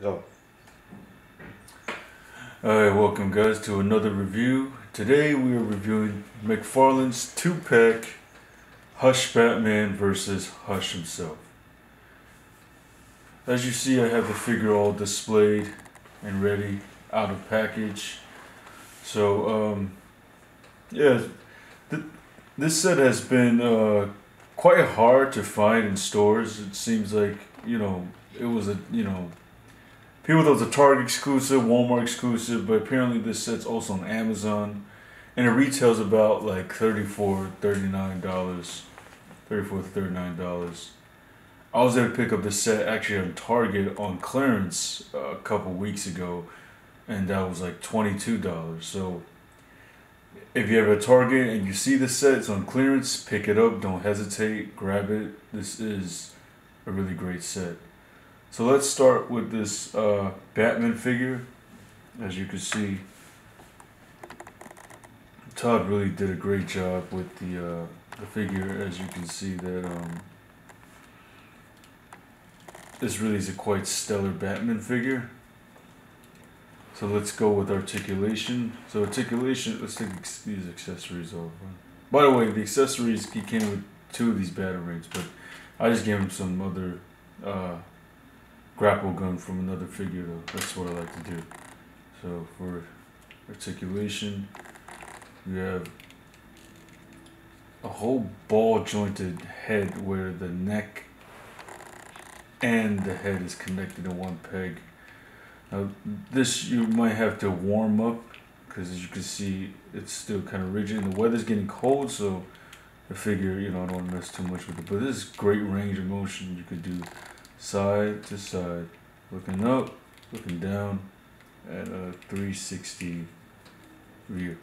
Go. Alright, welcome guys to another review. Today we are reviewing McFarlane's 2-pack Hush Batman versus Hush himself. As you see, I have the figure all displayed and ready out of package. So yeah, this set has been quite hard to find in stores. It seems like, it was people thought it was a Target exclusive, Walmart exclusive, but apparently this set's also on Amazon. And it retails about like $34 to $39. I was able to pick up this set actually on Target on clearance a couple weeks ago, and that was like $22. So if you have a Target and you see this set, it's on clearance, pick it up, don't hesitate, grab it. This is a really great set. So let's start with this Batman figure. As you can see, Todd really did a great job with the figure. As you can see that this really is a quite stellar Batman figure. So let's go with articulation. So articulation, let's take these accessories off. By the way, the accessories, he came with 2 of these batarangs, but I just gave him some other grapple gun from another figure though. That's what I like to do. So for articulation, you have a whole ball jointed head where the neck and the head is connected in one peg. Now this you might have to warm up because as you can see it's still kind of rigid and the weather's getting cold, so the figure, I don't want to mess too much with it, but this is great range of motion. You could do side to side, looking up, looking down, at a 360 view.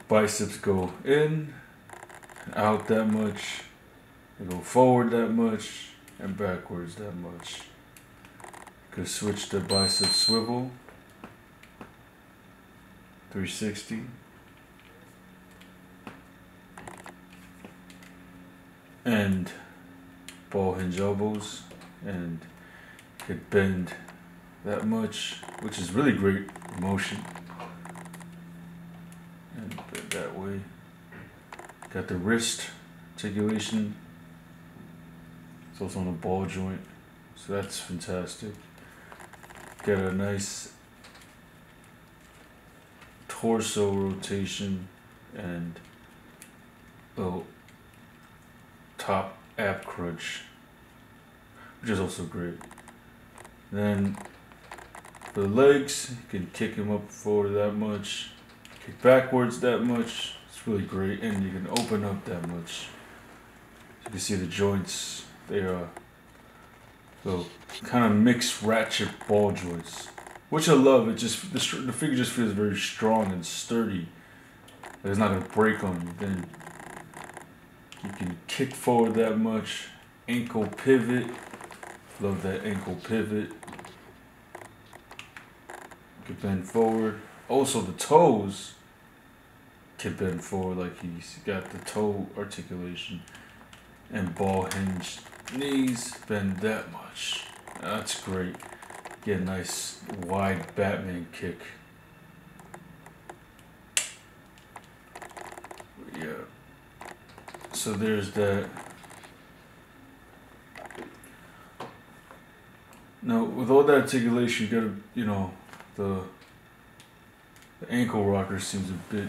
Biceps go in and out that much, they go forward that much, and backwards that much. You could switch the bicep swivel, 360. And ball hinge elbows, and could bend that much, which is really great motion. And bend that way. Got the wrist articulation. It's also on the ball joint, so that's fantastic. Got a nice torso rotation and little top ab crunch, which is also great. Then for the legs, you can kick him up forward that much, kick backwards that much. It's really great, and you can open up that much. You can see the joints, they are little kind of mixed ratchet ball joints, which I love. It just the figure just feels very strong and sturdy. It's not gonna break on you. Then you can kick forward that much, ankle pivot. Love that ankle pivot. You can bend forward. Also the toes can bend forward, like he's got the toe articulation. And ball hinge knees bend that much. That's great. Get a nice wide Batman kick. Yeah. So there's that. Now with all that articulation, you gotta, the ankle rocker seems a bit,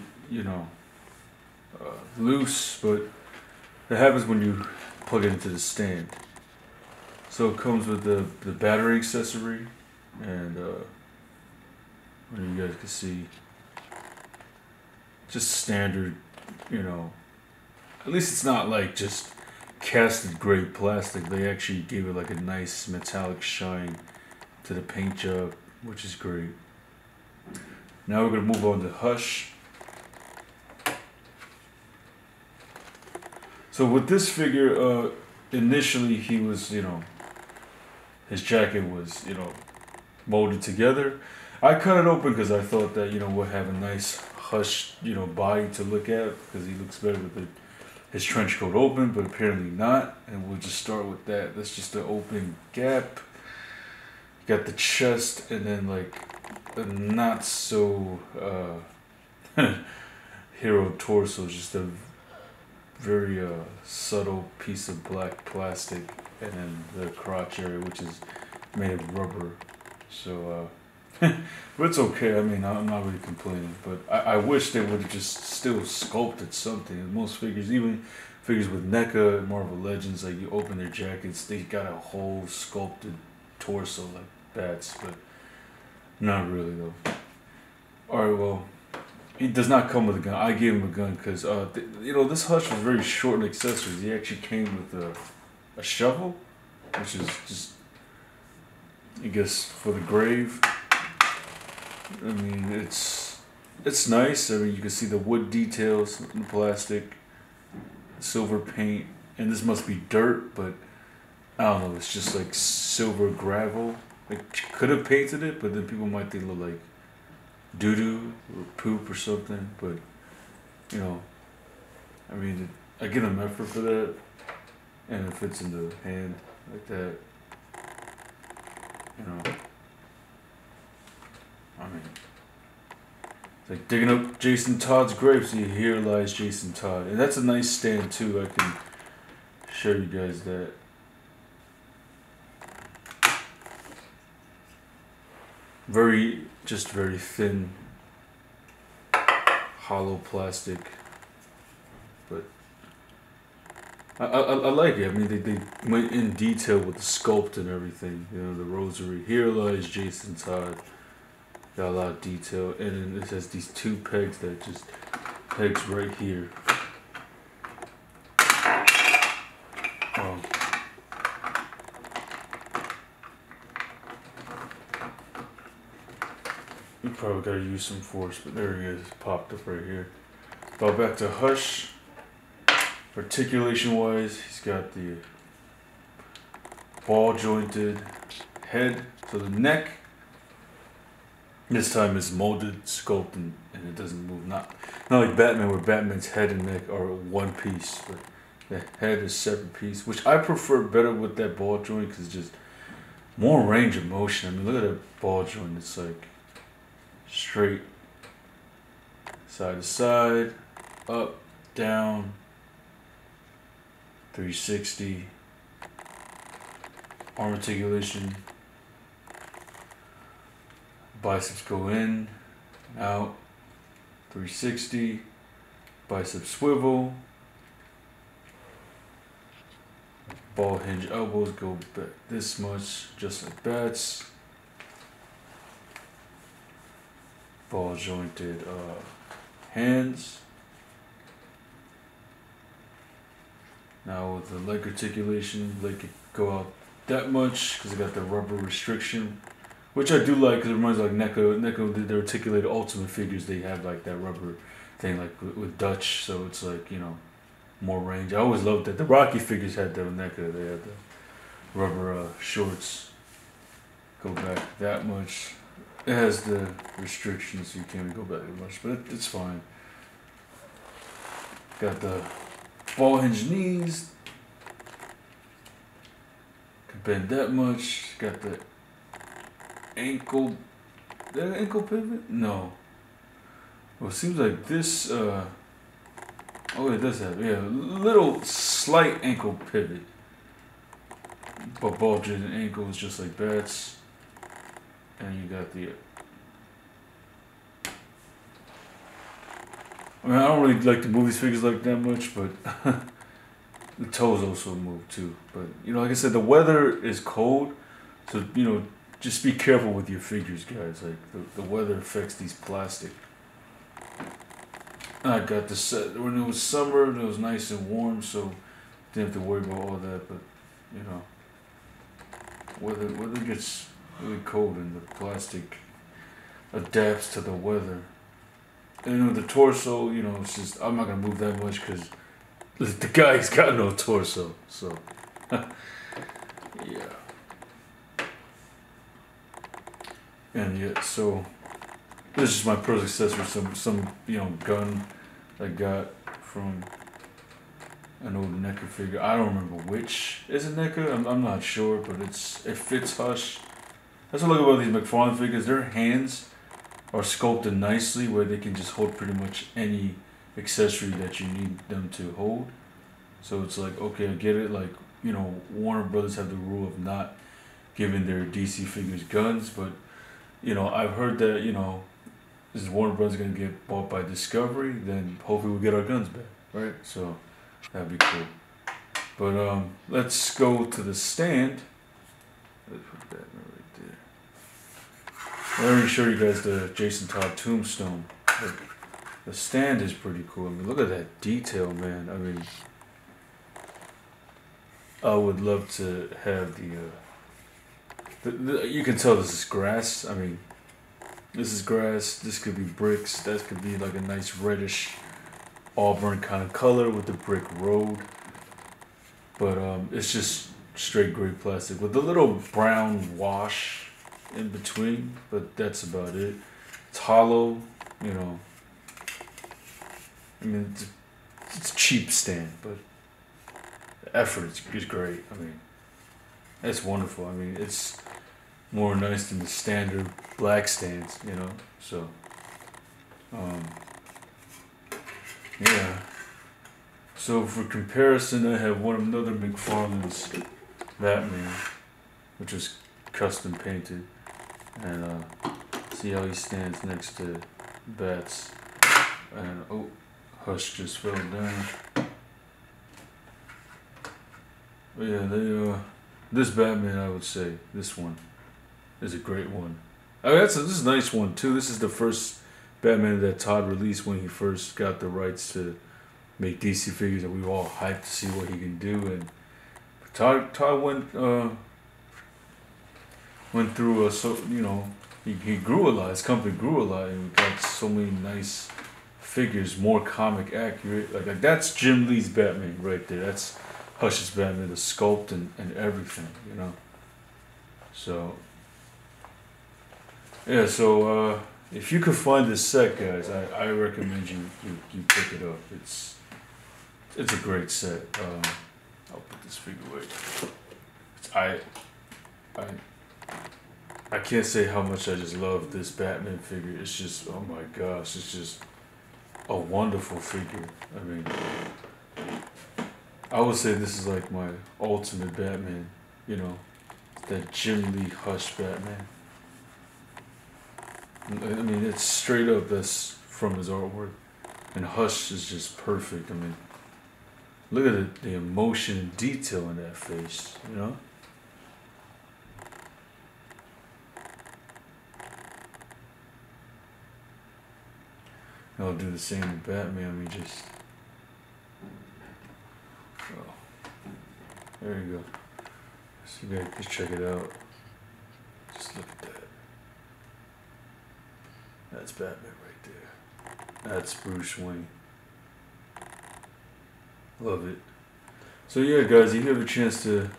loose, but that happens when you plug it into the stand. So it comes with the battery accessory, and you guys can see, just standard, at least it's not like just casted grade plastic. They actually gave it like a nice metallic shine to the paint job, which is great. Now we're gonna move on to Hush. So with this figure, initially he was, his jacket was, molded together. I cut it open because I thought that, we'll have a nice Hush, body to look at, because he looks better with his trench coat open, but apparently not. And we'll just start with that. That's just the open gap. You got the chest, and then like the not so hero torso, just a very subtle piece of black plastic, and then the crotch area, which is made of rubber. So, but it's okay. I mean, I'm not really complaining, but I wish they would have just still sculpted something. Most figures, even figures with NECA and Marvel Legends, like you open their jackets, they got a whole sculpted torso like bats, but not really though. Alright, well, he does not come with a gun. I gave him a gun because, this Hush was very short in accessories. He actually came with a shovel, which is just, I guess, for the grave. I mean, it's nice. I mean, you can see the wood details in the plastic, silver paint, and this must be dirt, but I don't know. It's just like silver gravel. Like, could have painted it, but then people might think it looked like doo-doo or poop or something. But, I mean, I give them effort for that, and it fits in the hand like that. I mean, it's like digging up Jason Todd's grave. See, here lies Jason Todd, and that's a nice stand too. I can show you guys that. Very thin, hollow plastic, but I like it. I mean, they went in detail with the sculpt and everything. The rosary. Here lies Jason Todd. Got a lot of detail, and then it has these two pegs that just pegs right here. You probably gotta use some force, but there he is, popped up right here. Go back to Hush. Articulation wise, he's got the ball jointed head. So the neck this time is molded, sculpted, and it doesn't move. Not like Batman, where Batman's head and neck are one piece, but the head is a separate piece, which I prefer better with that ball joint because it's just more range of motion. I mean, look at that ball joint. It's like straight, side to side, up, down, 360, arm articulation, biceps go in, out, 360, bicep swivel, ball hinge elbows go back this much, just like bats. Ball jointed hands. Now with the leg articulation, leg could go out that much because I got the rubber restriction, which I do like because it reminds me like NECA. NECA did their articulated Ultimate figures. They have like that rubber thing like with Dutch, so it's like more range. I always loved that. The Rocky figures had that with NECA. They had the rubber shorts. Go back that much. It has the restrictions, so you can't go back that much, but it's fine. Got the ball hinge knees. Can bend that much. Got the ankle. That ankle pivot? No. Well, it seems like this. Oh, it does have little slight ankle pivot, but ball jointed ankle is just like bats. And you got the. I mean, I don't really like to move these figures like that much, but the toes also move too. But like I said, the weather is cold, so just be careful with your figures, guys. Like the weather affects these plastic. I got the set when it was summer. It was nice and warm, so didn't have to worry about all that. But weather gets really cold and the plastic adapts to the weather. And the torso, it's just, I'm not gonna move that much because the guy's got no torso. So yeah. And so this is my personal accessory, some gun I got from an old NECA figure. I don't remember which is a NECA. I'm not sure, but it fits Hush. That's what I look about these McFarlane figures. Their hands are sculpted nicely where they can just hold pretty much any accessory that you need them to hold. So it's like, okay, I get it. Like, you know, Warner Brothers have the rule of not giving their DC figures guns, but you know, I've heard that, you know, is Warner Brothers gonna get bought by Discovery? Then hopefully we'll get our guns back, right? So that'd be cool. But let's go to the stand. Let's put that right there. I already showed you guys the Jason Todd tombstone. But the stand is pretty cool. I mean, look at that detail, man. I mean, I would love to have the you can tell this is grass. I mean, this is grass. This could be bricks. That could be like a nice reddish auburn kind of color with the brick road. But it's just straight gray plastic with a little brown wash in between. But that's about it. It's hollow, you know. I mean, it's a cheap stand, but the effort is great. I mean, it's wonderful. I mean, it's more nice than the standard black stands, you know. So, yeah. So for comparison, I have another McFarlane's Batman, which is custom painted, and see how he stands next to Bats. And oh, Hush just fell down. But yeah, this Batman, I would say this one is a great one. I mean, this is a nice one too. This is the first Batman that Todd released when he first got the rights to make DC figures, and we were all hyped to see what he can do. And Todd went through so you know, he grew a lot. His company grew a lot, and we got so many nice figures, more comic accurate. Like that's Jim Lee's Batman right there. That's Hush's Batman, the sculpt and everything, you know. So yeah, so if you could find this set, guys, I recommend you pick it up. It's a great set. I'll put this figure away. I can't say how much I just love this Batman figure. It's just, oh my gosh, it's just a wonderful figure. I mean, I would say this is like my ultimate Batman, you know, that Jim Lee Hush Batman. I mean, it's straight up that's from his artwork, and Hush is just perfect. I mean, look at the emotion and detail in that face, you know? I'll do the same with Batman. We just, oh, there you go. So you guys just check it out. Just look at that. That's Batman right there. That's Bruce Wayne. Love it. So yeah, guys, if you have a chance to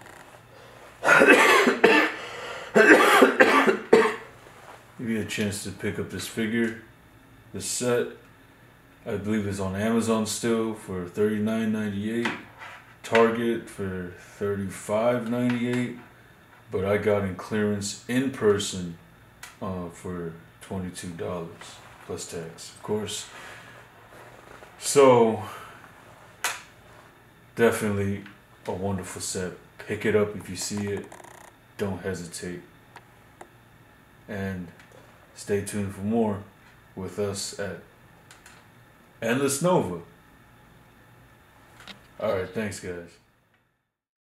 pick up this figure, this set, I believe it's on Amazon still for $39.98, Target for $35.98, but I got in clearance in person for $22 plus tax, of course. So definitely a wonderful set. Pick it up if you see it. Don't hesitate. And stay tuned for more with us at Endless Nova. Alright, thanks guys.